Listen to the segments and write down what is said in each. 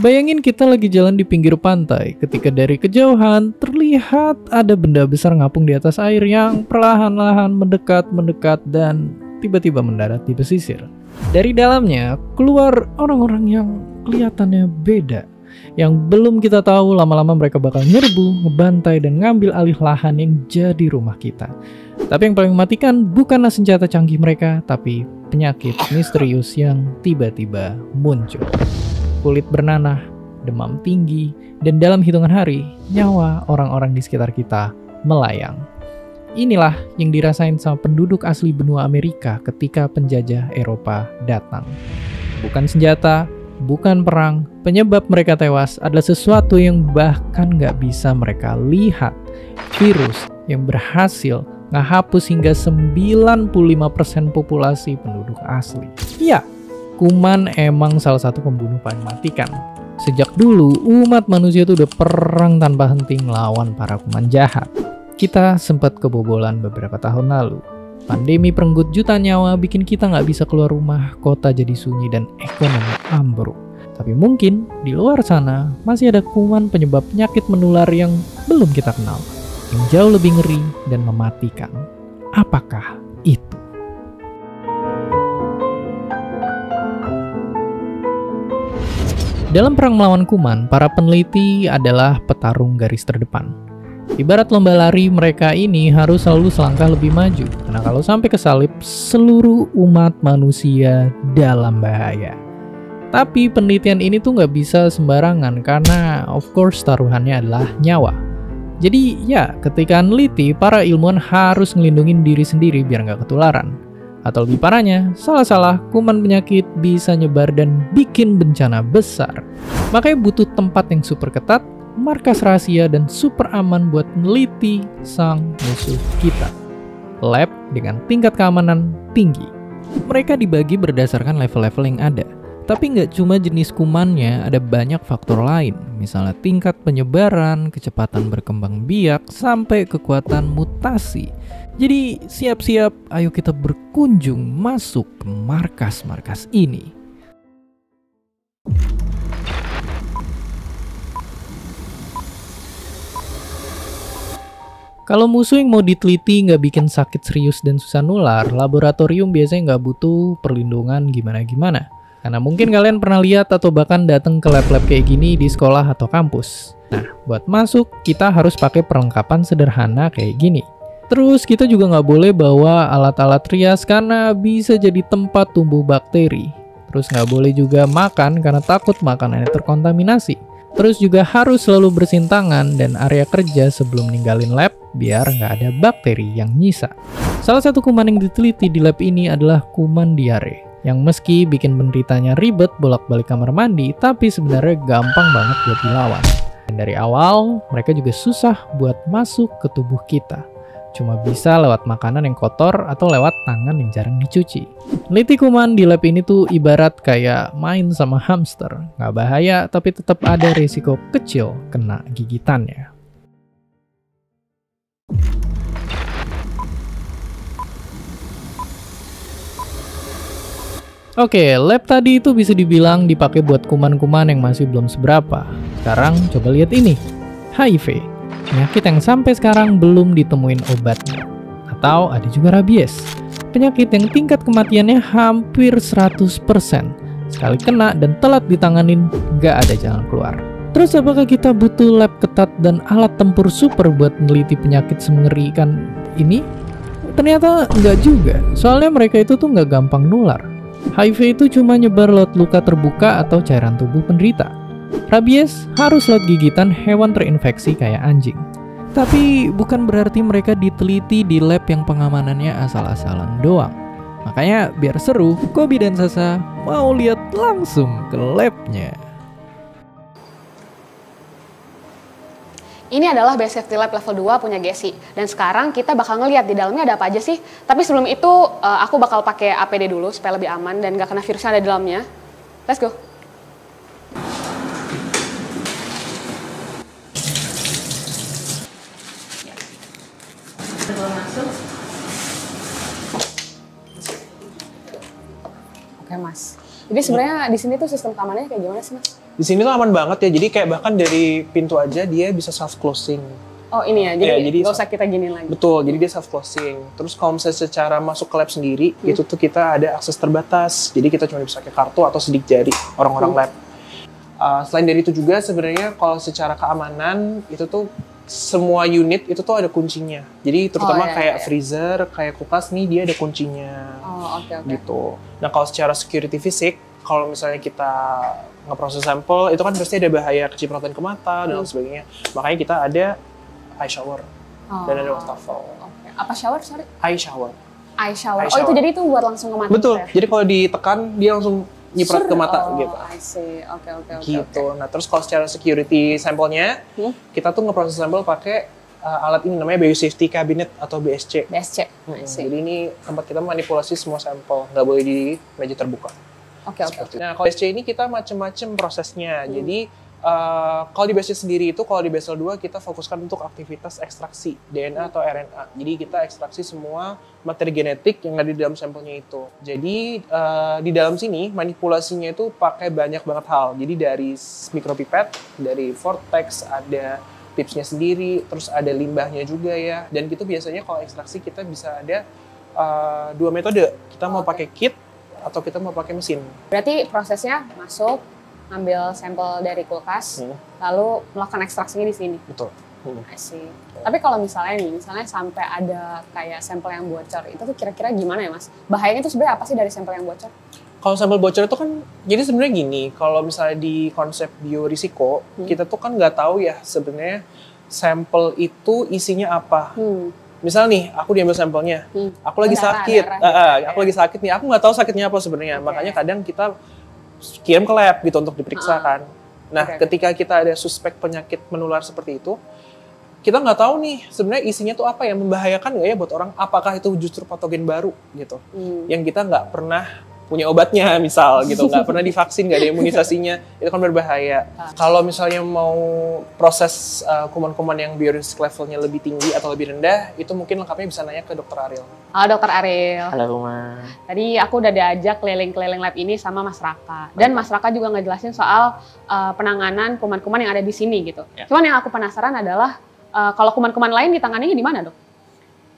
Bayangin kita lagi jalan di pinggir pantai, ketika dari kejauhan terlihat ada benda besar ngapung di atas air yang perlahan-lahan mendekat dan tiba-tiba mendarat di pesisir. Dari dalamnya keluar orang-orang yang kelihatannya beda, yang belum kita tahu lama-lama mereka bakal nyerbu, ngebantai, dan ngambil alih lahan yang jadi rumah kita. Tapi yang paling mematikan bukanlah senjata canggih mereka, tapi penyakit misterius yang tiba-tiba muncul. Kulit bernanah, demam tinggi, dan dalam hitungan hari, nyawa orang-orang di sekitar kita melayang. Inilah yang dirasain sama penduduk asli benua Amerika ketika penjajah Eropa datang. Bukan senjata, bukan perang, penyebab mereka tewas adalah sesuatu yang bahkan gak bisa mereka lihat. Virus yang berhasil ngehapus hingga 95% populasi penduduk asli. Ya, kuman emang salah satu pembunuh paling mematikan. Sejak dulu, umat manusia itu udah perang tanpa henti melawan para kuman jahat. Kita sempat kebobolan beberapa tahun lalu. Pandemi perenggut jutaan nyawa bikin kita nggak bisa keluar rumah, kota jadi sunyi, dan ekonomi ambruk. Tapi mungkin di luar sana masih ada kuman penyebab penyakit menular yang belum kita kenal, yang jauh lebih ngeri dan mematikan. Apakah itu? Dalam perang melawan kuman, para peneliti adalah petarung garis terdepan. Ibarat lomba lari, mereka ini harus selalu selangkah lebih maju, karena kalau sampai kesalip, seluruh umat manusia dalam bahaya. Tapi penelitian ini tuh nggak bisa sembarangan, karena of course taruhannya adalah nyawa. Jadi ya, ketika meneliti, para ilmuwan harus ngelindungin diri sendiri biar nggak ketularan. Atau lebih parahnya, salah-salah kuman penyakit bisa nyebar dan bikin bencana besar. Makanya butuh tempat yang super ketat, markas rahasia, dan super aman buat meneliti sang musuh kita. Lab dengan tingkat keamanan tinggi. Mereka dibagi berdasarkan level-level yang ada. Tapi nggak cuma jenis kumannya, ada banyak faktor lain. Misalnya tingkat penyebaran, kecepatan berkembang biak, sampai kekuatan mutasi. Jadi siap-siap, ayo kita berkunjung masuk ke markas-markas ini. Kalau musuh yang mau diteliti nggak bikin sakit serius dan susah nular, laboratorium biasanya nggak butuh perlindungan gimana-gimana. Karena mungkin kalian pernah lihat atau bahkan datang ke lab-lab kayak gini di sekolah atau kampus. Nah, buat masuk, kita harus pakai perlengkapan sederhana kayak gini. Terus kita juga nggak boleh bawa alat-alat rias karena bisa jadi tempat tumbuh bakteri. Terus nggak boleh juga makan karena takut makanannya terkontaminasi. Terus juga harus selalu bersihin tangan dan area kerja sebelum ninggalin lab biar nggak ada bakteri yang nyisa. Salah satu kuman yang diteliti di lab ini adalah kuman diare, yang meski bikin penderitanya ribet bolak-balik kamar mandi, tapi sebenarnya gampang banget buat dilawan. Dan dari awal, mereka juga susah buat masuk ke tubuh kita. Cuma bisa lewat makanan yang kotor atau lewat tangan yang jarang dicuci. Neliti kuman di lab ini tuh ibarat kayak main sama hamster. Nggak bahaya, tapi tetap ada resiko kecil kena gigitannya. Oke, lab tadi itu bisa dibilang dipakai buat kuman-kuman yang masih belum seberapa. Sekarang coba lihat ini, HIV. Penyakit yang sampai sekarang belum ditemuin obatnya. Atau ada juga rabies. Penyakit yang tingkat kematiannya hampir 100%. Sekali kena dan telat ditanganin, nggak ada jalan keluar. Terus apakah kita butuh lab ketat dan alat tempur super buat meneliti penyakit semengerikan ini? Ternyata nggak juga. Soalnya mereka itu tuh nggak gampang nular. HIV itu cuma nyebar lewat luka terbuka atau cairan tubuh penderita. Rabies harus lewat gigitan hewan terinfeksi kayak anjing. Tapi bukan berarti mereka diteliti di lab yang pengamanannya asal-asalan doang. Makanya biar seru, Kobi dan Sasa mau lihat langsung ke labnya. Ini adalah Base Safety Lab level 2 punya Gesi. Dan sekarang kita bakal ngeliat di dalamnya ada apa aja sih. Tapi sebelum itu aku bakal pakai APD dulu supaya lebih aman dan gak kena virus yang ada di dalamnya. Let's go. Masuk. Oke mas. Jadi sebenarnya di sini tuh sistem keamanannya kayak gimana sih, Mas? Di sini tuh aman banget ya, jadi kayak bahkan dari pintu aja dia bisa self closing. Oh ini ya, jadi jadi nggak usah kita giniin lagi. Betul, jadi dia self closing. Terus kalau misalnya secara masuk ke lab sendiri, itu tuh kita ada akses terbatas. Jadi kita cuma bisa pakai kartu atau sidik jari orang-orang lab. Selain dari itu juga sebenarnya kalau secara keamanan itu tuh semua unit itu tuh ada kuncinya. Jadi terutama kayak freezer, kayak kulkas nih dia ada kuncinya. Oh, oke. Gitu. Nah, kalau secara security fisik, kalau misalnya kita ngeproses sampel, itu kan pasti ada bahaya kecipratan ke mata dan sebagainya. Makanya kita ada eye shower dan ada wastafel. Oke. Apa shower, sorry? Eye shower. Eye shower. Oh, itu jadi itu buat langsung ke mata. Betul. Ya? Jadi kalau ditekan dia langsung nyiprat ke mata gitu. I see. Oke. Gitu. Nah, terus kalau secara security sampelnya, kita tuh ngeproses sampel pakai alat ini namanya Biosafety Cabinet atau BSC. BSC. Jadi ini tempat kita manipulasi semua sampel, nggak boleh di meja terbuka. Oke. Nah, kalau BSC ini kita macam-macam prosesnya. Jadi kalau di BSC sendiri itu, kalau di BSL 2 kita fokuskan untuk aktivitas ekstraksi DNA atau RNA. Jadi kita ekstraksi semua materi genetik yang ada di dalam sampelnya itu. Jadi di dalam sini manipulasinya itu pakai banyak banget hal. Jadi dari mikropipet, dari vortex, ada tipsnya sendiri, terus ada limbahnya juga ya. Dan gitu biasanya kalau ekstraksi kita bisa ada 2 metode. Kita mau pakai kit atau kita mau pakai mesin. Berarti prosesnya masuk, ngambil sampel dari kulkas, lalu melakukan ekstraksinya di sini. Betul. I see. Tapi kalau misalnya sampai ada kayak sampel yang bocor, itu tuh kira-kira gimana ya, Mas? Bahayanya tuh sebenarnya apa sih dari sampel yang bocor? Kalau sampel bocor itu kan, jadi sebenarnya gini, kalau misalnya di konsep biorisiko, kita tuh kan nggak tahu ya sebenarnya sampel itu isinya apa. Misal nih, aku diambil sampelnya, aku lagi sakit, aku lagi sakit nih, aku nggak tahu sakitnya apa sebenarnya. Makanya kadang kita kirim ke lab gitu untuk diperiksa kan. Nah, ketika kita ada suspek penyakit menular seperti itu, kita nggak tahu nih sebenarnya isinya tuh apa yang membahayakan nggak ya buat orang. Apakah itu justru patogen baru gitu, yang kita nggak pernah punya obatnya misal gitu, nggak pernah divaksin, nggak ada imunisasinya, itu kan berbahaya. Kalau misalnya mau proses kuman-kuman yang biorisk levelnya lebih tinggi atau lebih rendah, itu mungkin lengkapnya bisa nanya ke Dr. Ariel. Halo Dr. Ariel. Halo Uma. Tadi aku udah diajak keliling-keliling lab ini sama Mas Raka. Dan Mas Raka juga ngejelasin soal penanganan kuman-kuman yang ada di sini gitu. Ya. Cuman yang aku penasaran adalah kalau kuman-kuman lain ditanganinya di mana, Dok?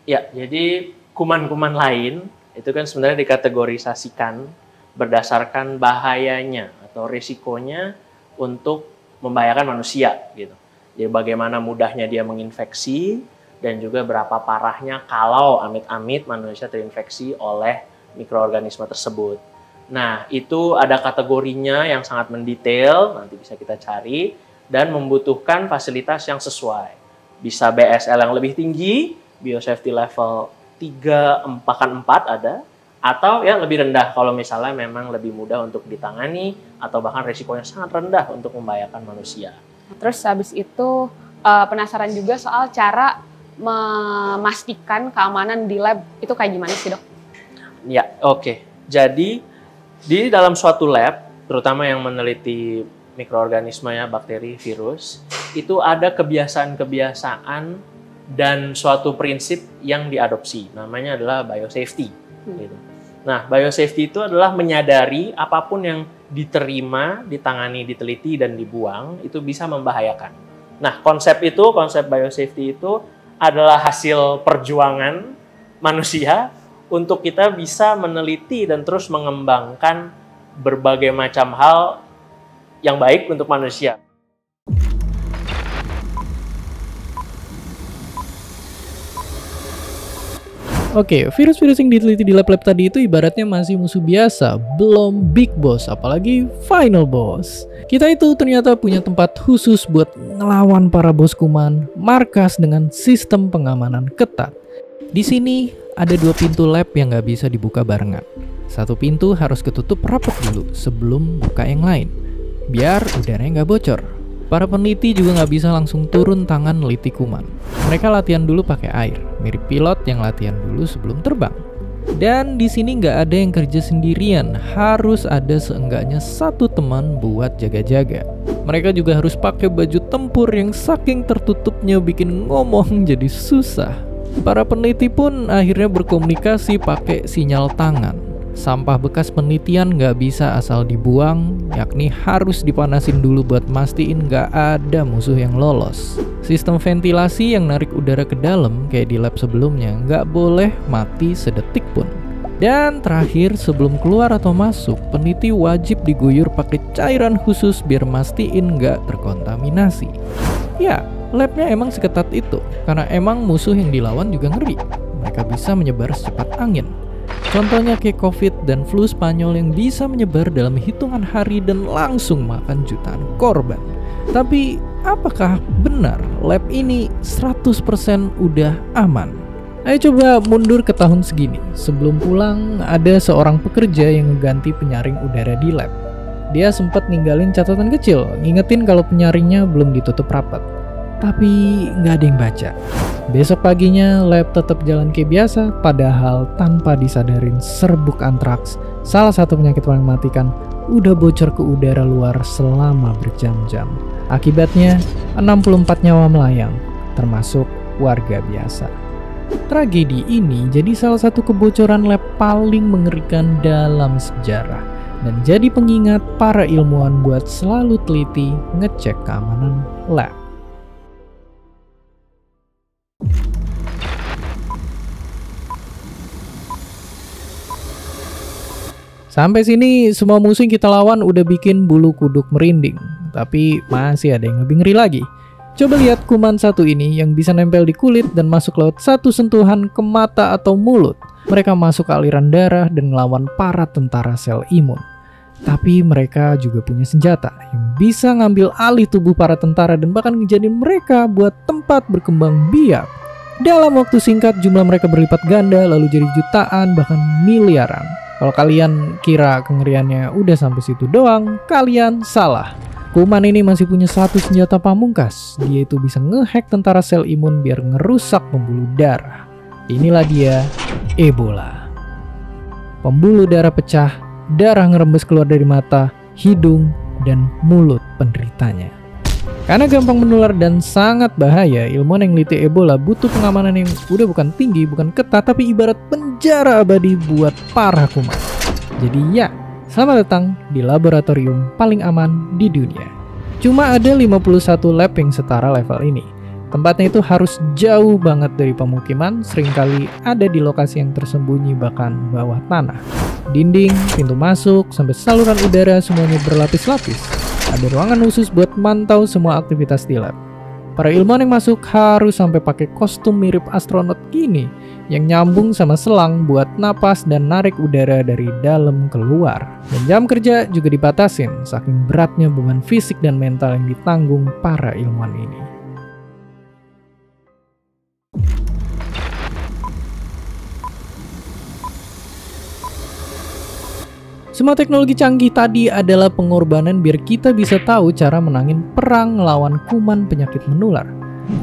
Ya, jadi kuman-kuman lain itu kan sebenarnya dikategorisasikan berdasarkan bahayanya atau risikonya untuk membahayakan manusia gitu. Jadi bagaimana mudahnya dia menginfeksi dan juga berapa parahnya kalau amit-amit manusia terinfeksi oleh mikroorganisme tersebut. Nah, itu ada kategorinya yang sangat mendetail, nanti bisa kita cari, dan membutuhkan fasilitas yang sesuai. Bisa BSL yang lebih tinggi, biosafety level 3, 4 ada, atau ya lebih rendah kalau misalnya memang lebih mudah untuk ditangani atau bahkan risikonya sangat rendah untuk membahayakan manusia. Terus habis itu penasaran juga soal cara memastikan keamanan di lab itu kayak gimana sih, Dok? Ya, oke. Jadi di dalam suatu lab, terutama yang meneliti mikroorganisme ya, bakteri, virus, itu ada kebiasaan-kebiasaan dan suatu prinsip yang diadopsi, namanya adalah biosafety. Gitu. Nah, biosafety itu adalah menyadari apapun yang diterima, ditangani, diteliti, dan dibuang, itu bisa membahayakan. Nah, konsep biosafety itu adalah hasil perjuangan manusia untuk kita bisa meneliti dan terus mengembangkan berbagai macam hal yang baik untuk manusia. Oke, virus-virus yang diteliti di lab-lab tadi itu ibaratnya masih musuh biasa, belum big boss, apalagi final boss. Kita itu ternyata punya tempat khusus buat ngelawan para bos kuman, markas dengan sistem pengamanan ketat. Di sini ada 2 pintu lab yang nggak bisa dibuka barengan. Satu pintu harus ketutup rapat dulu sebelum buka yang lain, biar udaranya nggak bocor. Para peneliti juga nggak bisa langsung turun tangan neliti kuman. Mereka latihan dulu pakai air, mirip pilot yang latihan dulu sebelum terbang. Dan di sini nggak ada yang kerja sendirian, harus ada seenggaknya 1 teman buat jaga-jaga. Mereka juga harus pakai baju tempur yang saking tertutupnya bikin ngomong jadi susah. Para peneliti pun akhirnya berkomunikasi pakai sinyal tangan. Sampah bekas penelitian nggak bisa asal dibuang, yakni harus dipanasin dulu buat mastiin nggak ada musuh yang lolos. Sistem ventilasi yang narik udara ke dalam kayak di lab sebelumnya nggak boleh mati sedetik pun. Dan terakhir, sebelum keluar atau masuk, peneliti wajib diguyur pakai cairan khusus biar mastiin nggak terkontaminasi. Ya, labnya emang seketat itu, karena emang musuh yang dilawan juga ngeri. Mereka bisa menyebar secepat angin. Contohnya kayak COVID dan flu Spanyol yang bisa menyebar dalam hitungan hari dan langsung makan jutaan korban. Tapi apakah benar lab ini 100% udah aman? Ayo coba mundur ke tahun segini. Sebelum pulang, ada seorang pekerja yang ngeganti penyaring udara di lab. Dia sempat ninggalin catatan kecil, ngingetin kalau penyaringnya belum ditutup rapat. Tapi nggak ada yang baca. Besok paginya lab tetap jalan kayak biasa, padahal tanpa disadarin serbuk antraks, salah satu penyakit paling mematikan, udah bocor ke udara luar selama berjam-jam. Akibatnya 64 nyawa melayang, termasuk warga biasa. Tragedi ini jadi salah satu kebocoran lab paling mengerikan dalam sejarah dan jadi pengingat para ilmuwan buat selalu teliti ngecek keamanan lab. Sampai sini semua musuh yang kita lawan udah bikin bulu kuduk merinding. Tapi masih ada yang lebih ngeri lagi. Coba lihat kuman satu ini yang bisa nempel di kulit dan masuk lewat satu sentuhan ke mata atau mulut. Mereka masuk ke aliran darah dan ngelawan para tentara sel imun. Tapi mereka juga punya senjata yang bisa ngambil alih tubuh para tentara dan bahkan ngejadiin mereka buat tempat berkembang biak. Dalam waktu singkat jumlah mereka berlipat ganda lalu jadi jutaan bahkan miliaran. Kalau kalian kira kengeriannya udah sampai situ doang, kalian salah. Kuman ini masih punya satu senjata pamungkas. Dia itu bisa ngehack tentara sel imun biar ngerusak pembuluh darah. Inilah dia, Ebola. Pembuluh darah pecah, darah ngerembes keluar dari mata, hidung, dan mulut penderitanya. Karena gampang menular dan sangat bahaya, ilmuwan yang neliti Ebola butuh pengamanan yang udah bukan tinggi, bukan ketat, tapi ibarat penjara abadi buat para kuman. Jadi ya, selamat datang di laboratorium paling aman di dunia. Cuma ada 51 lab yang setara level ini. Tempatnya itu harus jauh banget dari pemukiman, seringkali ada di lokasi yang tersembunyi bahkan bawah tanah. Dinding, pintu masuk, sampai saluran udara semuanya berlapis-lapis. Ada ruangan khusus buat mantau semua aktivitas di lab. Para ilmuwan yang masuk harus sampai pakai kostum mirip astronot gini yang nyambung sama selang buat napas dan narik udara dari dalam keluar. Dan jam kerja juga dibatasin saking beratnya beban fisik dan mental yang ditanggung para ilmuwan ini. Semua teknologi canggih tadi adalah pengorbanan biar kita bisa tahu cara menangin perang melawan kuman penyakit menular.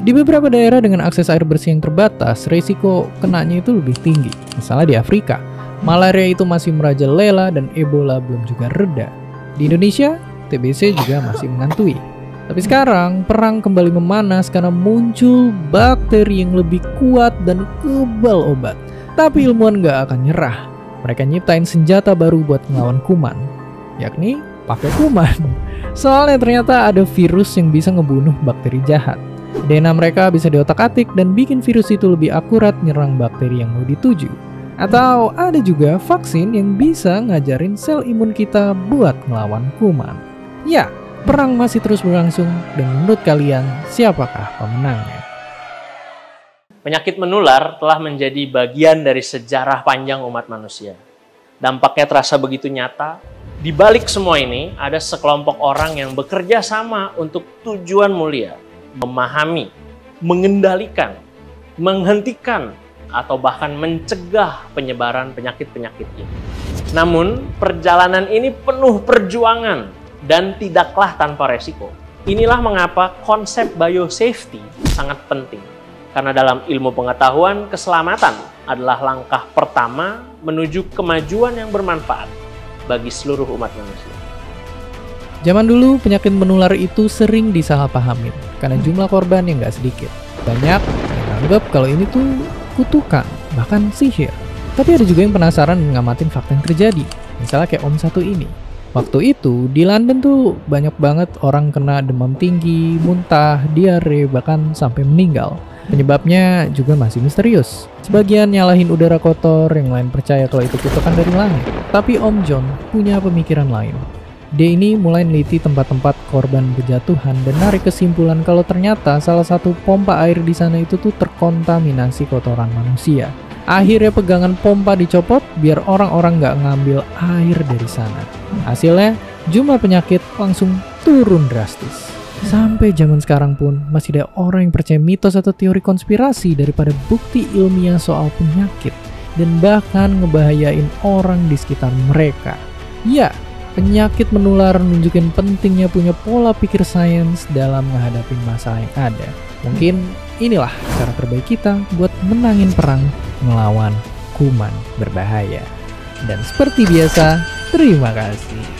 Di beberapa daerah dengan akses air bersih yang terbatas, resiko kenanya itu lebih tinggi. Misalnya di Afrika, malaria itu masih merajalela dan Ebola belum juga reda. Di Indonesia, TBC juga masih menghantui. Tapi sekarang, perang kembali memanas karena muncul bakteri yang lebih kuat dan kebal obat. Tapi ilmuwan nggak akan nyerah. Mereka nyiptain senjata baru buat ngelawan kuman, yakni pakai kuman. Soalnya ternyata ada virus yang bisa ngebunuh bakteri jahat. DNA mereka bisa diotak-atik dan bikin virus itu lebih akurat nyerang bakteri yang mau dituju. Atau ada juga vaksin yang bisa ngajarin sel imun kita buat ngelawan kuman. Ya, perang masih terus berlangsung dan menurut kalian siapakah pemenangnya? Penyakit menular telah menjadi bagian dari sejarah panjang umat manusia. Dampaknya terasa begitu nyata. Di balik semua ini, ada sekelompok orang yang bekerja sama untuk tujuan mulia, memahami, mengendalikan, menghentikan, atau bahkan mencegah penyebaran penyakit-penyakit ini. Namun, perjalanan ini penuh perjuangan dan tidaklah tanpa resiko. Inilah mengapa konsep biosafety sangat penting. Karena dalam ilmu pengetahuan, keselamatan adalah langkah pertama menuju kemajuan yang bermanfaat bagi seluruh umat manusia. Zaman dulu, penyakit menular itu sering disalahpahamin karena jumlah korban yang gak sedikit. Banyak yang anggap kalau ini tuh kutukan, bahkan sihir. Tapi ada juga yang penasaran ngamatin fakta yang terjadi. Misalnya kayak om satu ini. Waktu itu di London tuh banyak banget orang kena demam tinggi, muntah, diare, bahkan sampai meninggal. Penyebabnya juga masih misterius. Sebagian nyalahin udara kotor, yang lain percaya kalau itu kutukan dari langit. Tapi Om John punya pemikiran lain. Dia ini mulai neliti tempat-tempat korban berjatuhan dan narik kesimpulan kalau ternyata salah satu pompa air di sana itu tuh terkontaminasi kotoran manusia. Akhirnya pegangan pompa dicopot biar orang-orang nggak ngambil air dari sana. Hasilnya jumlah penyakit langsung turun drastis. Sampai zaman sekarang pun masih ada orang yang percaya mitos atau teori konspirasi daripada bukti ilmiah soal penyakit dan bahkan ngebahayain orang di sekitar mereka. Ya, penyakit menular menunjukkan pentingnya punya pola pikir sains dalam menghadapi masalah yang ada. Mungkin inilah cara terbaik kita buat menangin perang melawan kuman berbahaya. Dan seperti biasa, terima kasih.